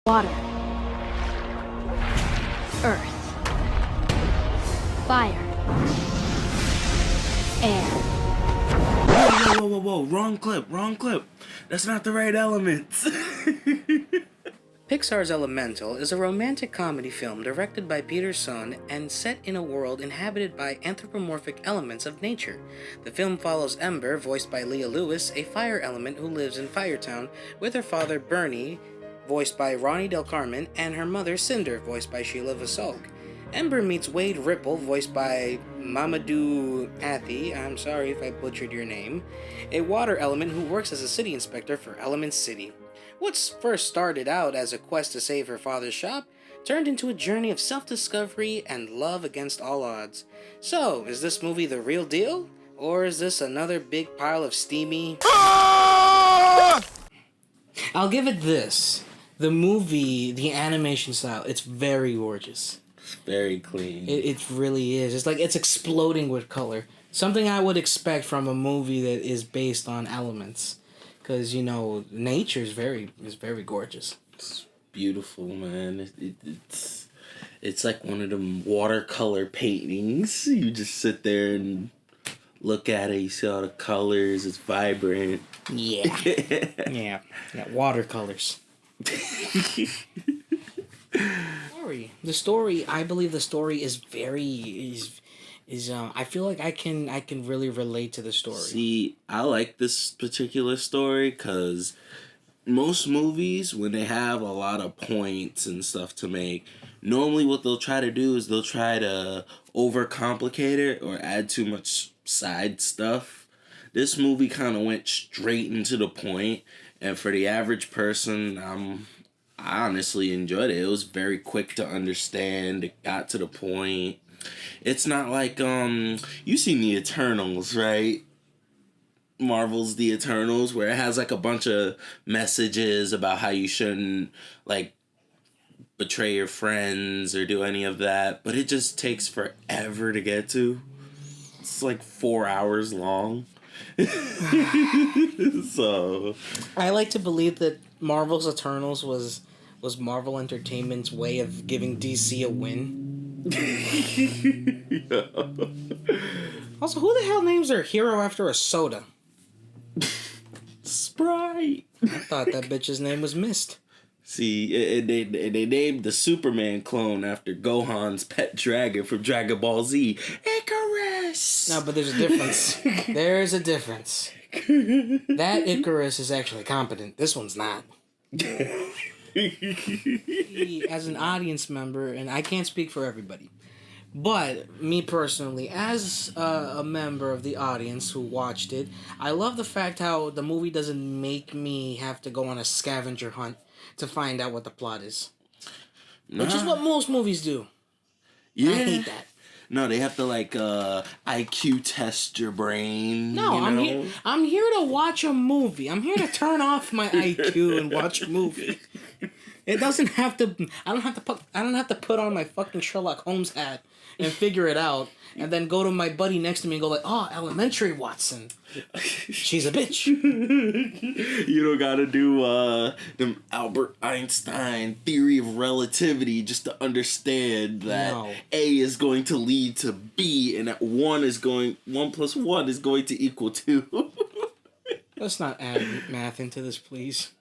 Water, earth, fire, air. Whoa, wrong clip. That's not the right elements. Pixar's Elemental is a romantic comedy film directed by Peter Sun and set in a world inhabited by anthropomorphic elements of nature. The film follows Ember, voiced by Leah Lewis, a fire element who lives in Firetown, with her father Bernie, voiced by Ronnie Del Carmen, and her mother Cinder, voiced by Sheila Vasolk. Ember meets Wade Ripple, voiced by Mamadou Athi, I'm sorry if I butchered your name, a water element who works as a city inspector for Element City. What first started out as a quest to save her father's shop turned into a journey of self-discovery and love against all odds. So, is this movie the real deal? Or is this another big pile of steamy... I'll give it this. The movie, the animation style, it's very gorgeous. It's very clean. It really is. It's like it's exploding with color. Something I would expect from a movie that is based on elements. Because, you know, nature is very gorgeous. It's beautiful, man. It's like one of them watercolor paintings. You just sit there and look at it. You see all the colors. It's vibrant. Yeah. yeah, watercolors. The story, I believe the story is I feel like I can really relate to the story. See, I like this particular story because most movies, when they have a lot of points and stuff to make, normally what they'll try to do is they'll try to overcomplicate it or add too much side stuff. This movie kind of went straight into the point, and for the average person, I honestly enjoyed it. It was very quick to understand. It got to the point. It's not like, you seen The Eternals, right? Marvel's The Eternals, where it has, like, a bunch of messages about how you shouldn't, like, betray your friends or do any of that. But it just takes forever to get to. It's, like, 4 hours long. So... I like to believe that Marvel's Eternals was Marvel Entertainment's way of giving DC a win. Yeah. Also, who the hell names their hero after a soda? Sprite. I thought that bitch's name was Mist. See, they named the Superman clone after Gohan's pet dragon from Dragon Ball Z, Icarus. No, but there's a difference. There's a difference. That Icarus is actually competent. This one's not. As an audience member, and I can't speak for everybody, but me personally, as a member of the audience who watched it, I love the fact how the movie doesn't make me have to go on a scavenger hunt to find out what the plot is. Which is what most movies do. Yeah. And I hate that. No, they have to like IQ test your brain. No, you know? I'm here to watch a movie. I'm here to turn off my IQ and watch a movie. It doesn't have to. I don't have to put on my fucking Sherlock Holmes hat and figure it out, and then go to my buddy next to me and go like, "Oh, elementary Watson, she's a bitch." You don't gotta do the Albert Einstein theory of relativity just to understand that A is going to lead to B, and that 1 plus 1 is going to equal 2. Let's not add math into this, please.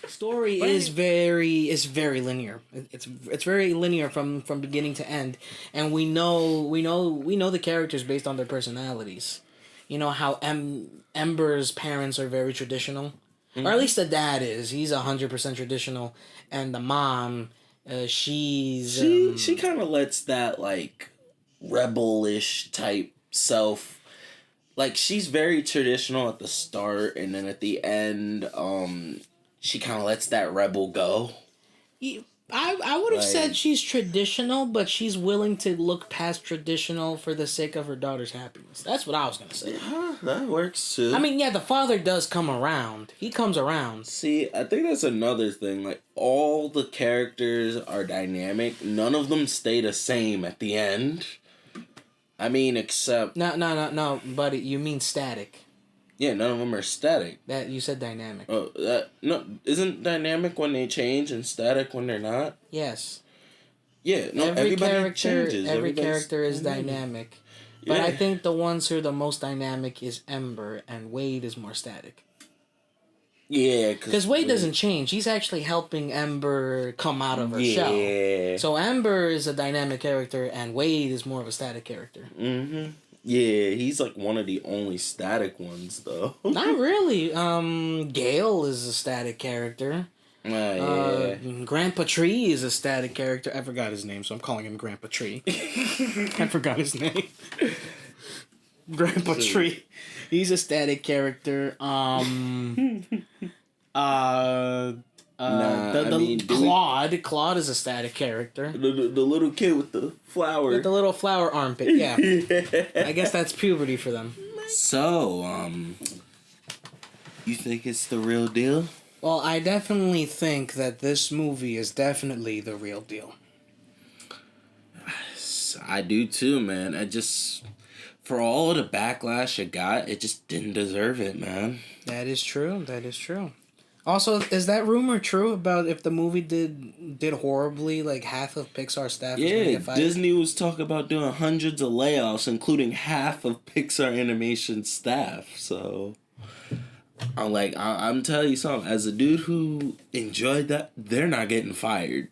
Story is very linear. It's very linear from beginning to end, and we know the characters based on their personalities. You know how Ember's parents are very traditional, or at least the dad is. He's 100% traditional, and the mom, she kind of lets that like rebel-ish type self. Like she's very traditional at the start, and then at the end, she kind of lets that rebel go. I would have said she's traditional, but she's willing to look past traditional for the sake of her daughter's happiness. That's what I was going to say. Yeah, that works too. I mean, yeah, the father does come around. He comes around. See, I think that's another thing. Like, all the characters are dynamic. None of them stay the same at the end. I mean, except... No, buddy. You mean static. Yeah, none of them are static. That you said dynamic. Oh, no, isn't dynamic when they change and static when they're not? Yes. Yeah, no, Every everybody character, changes. every Everybody's character is dynamic. But Yeah. I think the ones who are the most dynamic is Ember, and Wade is more static. Yeah, Because Wade doesn't change. He's actually helping Ember come out of her shell. So Ember is a dynamic character, and Wade is more of a static character. Mm-hmm. Yeah, he's like one of the only static ones, though. Not really. Gale is a static character. Yeah. Grandpa Tree is a static character. I forgot his name, so I'm calling him Grandpa Tree. I forgot his name. Grandpa Tree. He's a static character. Claude. Claude is a static character. The little kid with the flower. With the little flower armpit, yeah. I guess that's puberty for them. So, you think it's the real deal? Well, I definitely think that this movie is definitely the real deal. I do too, man. For all the backlash it got, it just didn't deserve it, man. That is true. That is true. Also, is that rumor true about if the movie did horribly, like half of Pixar staff was going to get fired? Disney was talking about doing hundreds of layoffs, including half of Pixar animation staff. So, I'm telling you something. As a dude who enjoyed that, they're not getting fired.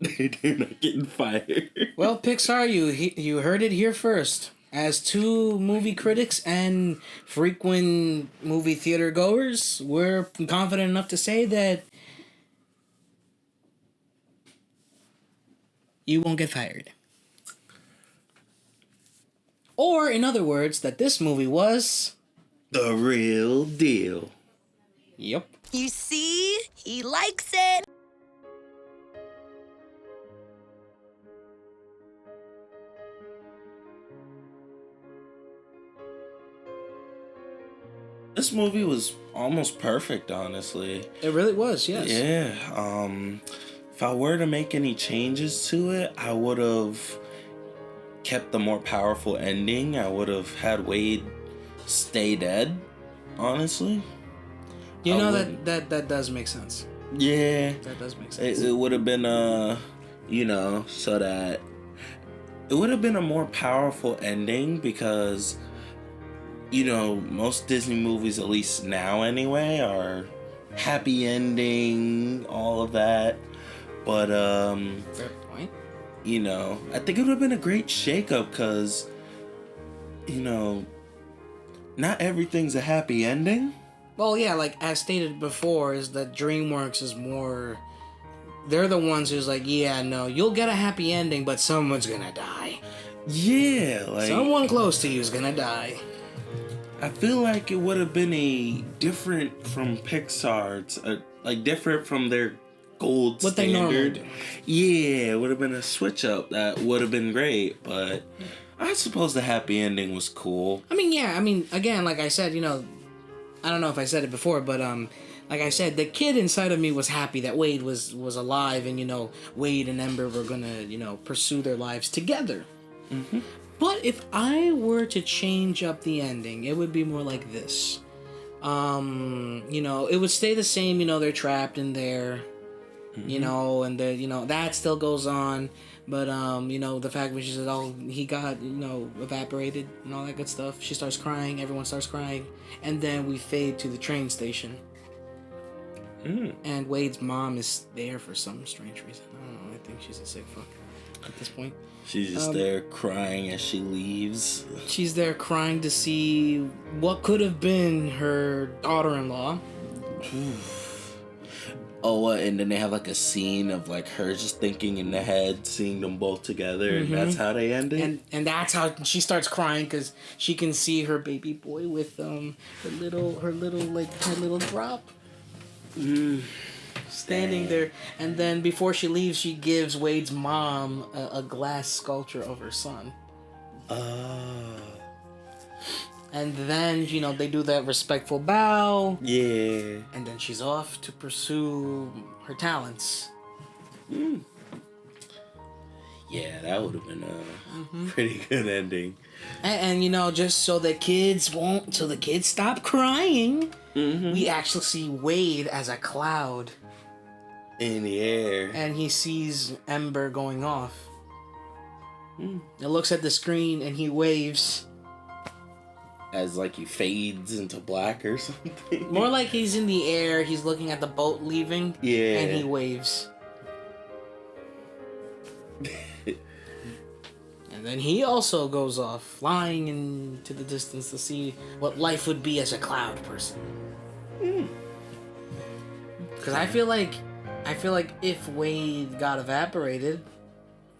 They're not getting fired. Well, Pixar, you heard it here first. As two movie critics and frequent movie theater goers, we're confident enough to say that you won't get fired. Or, in other words, that this movie was the real deal. Yep. You see? He likes it. This movie was almost perfect, honestly. It really was, yes. Yeah. If I were to make any changes to it, I would have kept the more powerful ending. I would have had Wade stay dead, honestly. You know, that does make sense. Yeah. That does make sense. It would have been, so that it would have been a more powerful ending because, most Disney movies, at least now anyway, are happy ending, all of that. But, fair point. I think it would have been a great shakeup because, not everything's a happy ending. Well, yeah, like as stated before, is that DreamWorks is more. They're the ones who's like, yeah, no, you'll get a happy ending, but someone's gonna die. Yeah, someone close to you is gonna die. I feel like it would have been a different from Pixar's, different from their gold what standard. They normally do. Yeah, it would have been a switch up that would have been great, but I suppose the happy ending was cool. Again, like I said, I don't know if I said it before, but like I said, the kid inside of me was happy that Wade was alive, and Wade and Ember were gonna pursue their lives together. Mm-hmm. But if I were to change up the ending, it would be more like this. It would stay the same. They're trapped in there. Mm-hmm. And that still goes on. But the fact when she says, "Oh, he got evaporated" and all that good stuff, she starts crying. Everyone starts crying, and then we fade to the train station. And Wade's mom is there for some strange reason. I don't know. I think she's a sick fuck at this point. She's just there crying as she leaves. She's there crying to see what could have been her daughter-in-law. Oh, and then they have a scene of her just thinking in the head, seeing them both together, and that's how they end it. And that's how she starts crying because she can see her baby boy with her little drop. Standing there, and then before she leaves, she gives Wade's mom a glass sculpture of her son. And then they do that respectful bow. Yeah. And then she's off to pursue her talents. Yeah, that would have been a pretty good ending. And just so the kids stop crying, we actually see Wade as a cloud. In the air. And he sees Ember going off. It looks at the screen and he waves. As like he fades into black or something. More like he's in the air, he's looking at the boat leaving. Yeah. And he waves. And then he also goes off, flying into the distance to see what life would be as a cloud person. Because I feel like if Wade got evaporated,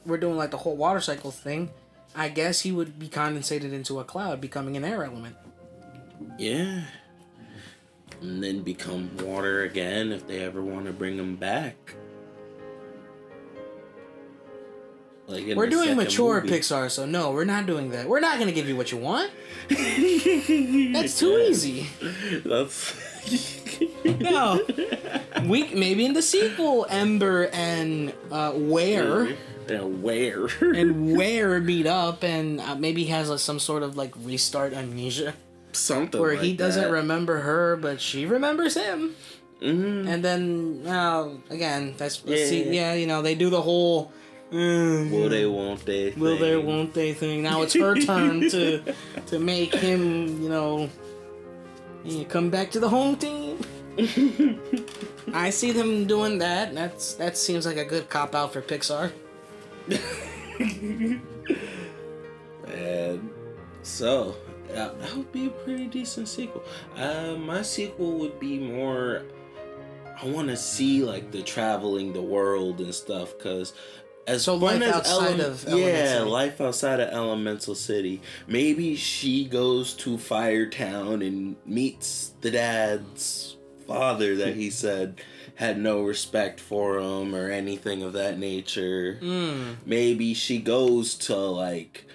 we're doing like the whole water cycle thing, I guess he would be condensated into a cloud, becoming an air element. Yeah. And then become water again if they ever want to bring him back. Like we're doing mature movie. Pixar, so no, we're not doing that. We're not going to give you what you want. That's too easy. That's... No. Maybe in the sequel, Ember and Ware... And Ware meet up, and maybe he has some sort of like restart amnesia. Something where like he doesn't that. remember her, but she remembers him. And then, again, they do the whole... will they, won't they thing. Will they, won't they thing. Now it's her turn to make him, come back to the home team. I see them doing that. That seems like a good cop-out for Pixar. And so, that would be a pretty decent sequel. My sequel would be more... I want to see, like, the traveling the world and stuff, because... life outside of Elemental City. Life outside of Elemental City. Maybe she goes to Firetown and meets the dad's father that he said had no respect for him or anything of that nature. Maybe she goes to like...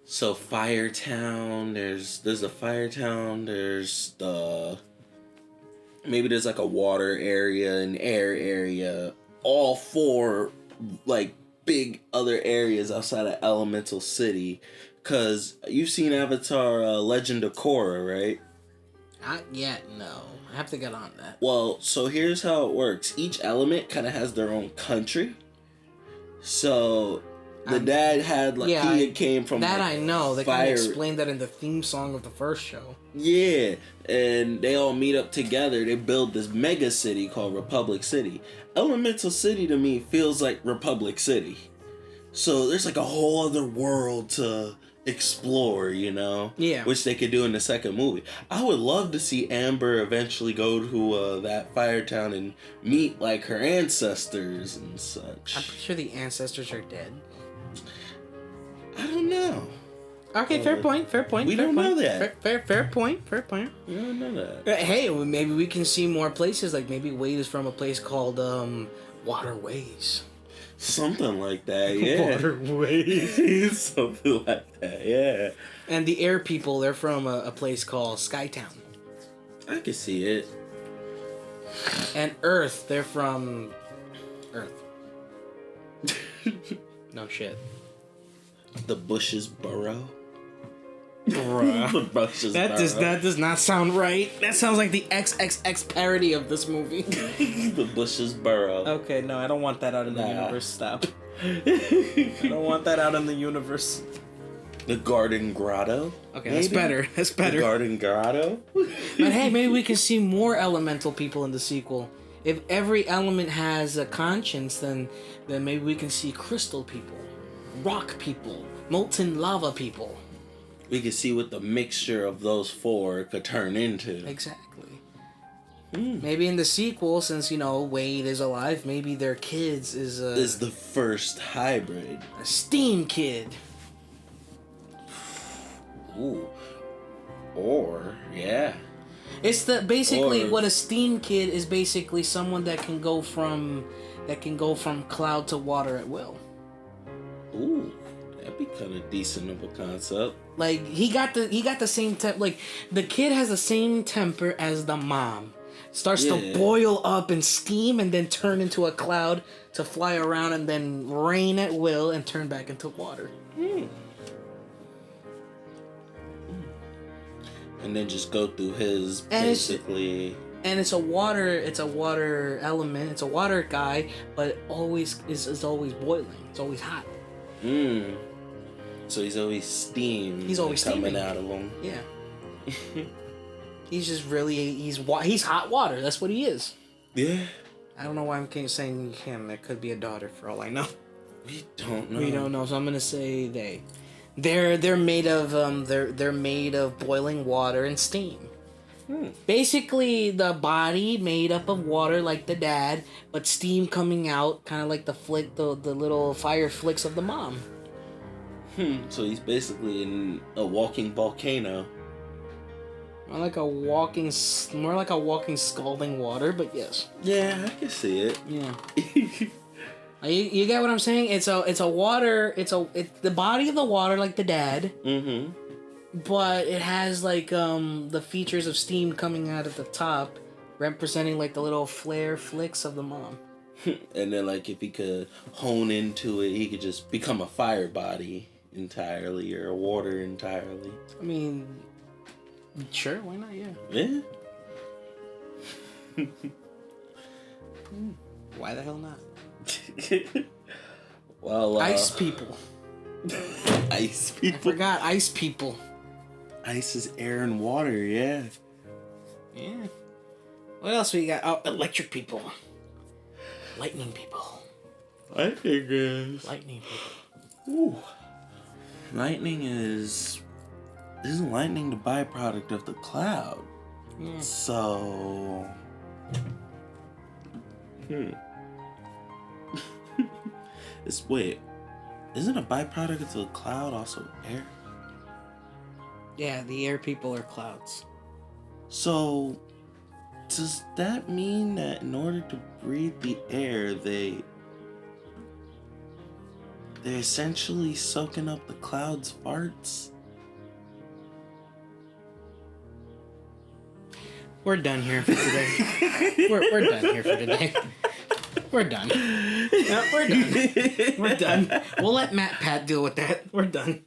So Firetown, there's a Firetown, there's the... Maybe there's like a water area, an air area, all four like big other areas outside of Elemental City. Cause you've seen Avatar Legend of Korra, right? Not yet, no. I have to get on that. Well, so here's how it works. Each element kind of has their own country. So the dad had like he came from that like, I know. They kind of explained that in the theme song of the first show. Yeah, and they all meet up together. They build this mega city called Republic City. Elemental City to me feels like Republic City. So there's like a whole other world to explore, Yeah. Which they could do in the second movie. I would love to see Amber eventually go to that Firetown and meet like her ancestors and such. I'm pretty sure the ancestors are dead. I don't know. Okay, fair point. We don't know that. Fair point. We don't know that. Hey, well, maybe we can see more places. Like maybe Wade is from a place called Waterways. Something like that, yeah. Waterways. Something like that, yeah. And the air people, they're from a place called Skytown. I can see it. And Earth, they're from Earth. No shit. The Bushes Burrow. Bruh. The Bushes That does not sound right. That sounds like the XXX parody of this movie. The Bushes Burrow. Okay, no, I don't want that out in the universe. Stop. I don't want that out in the universe. The Garden Grotto. Okay, maybe? That's better. The Garden Grotto. But hey, maybe we can see more elemental people in the sequel. If every element has a conscience, then maybe we can see crystal people, rock people, molten lava people. We can see what the mixture of those four could turn into. Exactly. Maybe in the sequel, since Wade is alive, maybe their kids is the first hybrid. A steam kid. Ooh. Or yeah. It's what a steam kid is basically someone that can go from cloud to water at will. Ooh, that'd be kind of decent of a concept. Like he got the same temp. Like the kid has the same temper as the mom. starts to boil up and steam and then turn into a cloud to fly around and then rain at will and turn back into water. And then just go through his And basically. And it's a water element. It's a water guy, but always is always boiling. It's always hot. So he's always steam. He's always coming steaming out of him. Yeah. He's just really he's hot water. That's what he is. Yeah. I don't know why I'm saying him. It could be a daughter for all I know. We don't know. We don't know, so I'm gonna say they. They're made of they're made of boiling water and steam. Basically, the body made up of water like the dad, but steam coming out, kind of like the little fire flicks of the mom. So he's basically a walking volcano. More like a walking scalding water, but yes. Yeah, I can see it. Yeah. You get what I'm saying? It's a water. It's the body of the water like the dad. Mm-hmm. But it has like the features of steam coming out at the top, representing like the little flare flicks of the mom. And then like if he could hone into it, he could just become a fire body entirely or a water entirely. I mean, sure, why not? Yeah. Yeah. Why the hell not? Well, ice people. Ice I people. forgot ice people. Ice is air and water, yeah. Yeah. What else we got? Oh, electric people. Lightning people. Lightning is. Lightning people. Ooh. Lightning isn't lightning the byproduct of the cloud? Yeah. So. Isn't a byproduct of the cloud also air? Yeah, the air people are clouds. So, does that mean that in order to breathe the air, they're essentially soaking up the clouds' farts? We're done here for today. we're done here for today. We're done. No, we're done. We're done. We'll let Pat deal with that. We're done.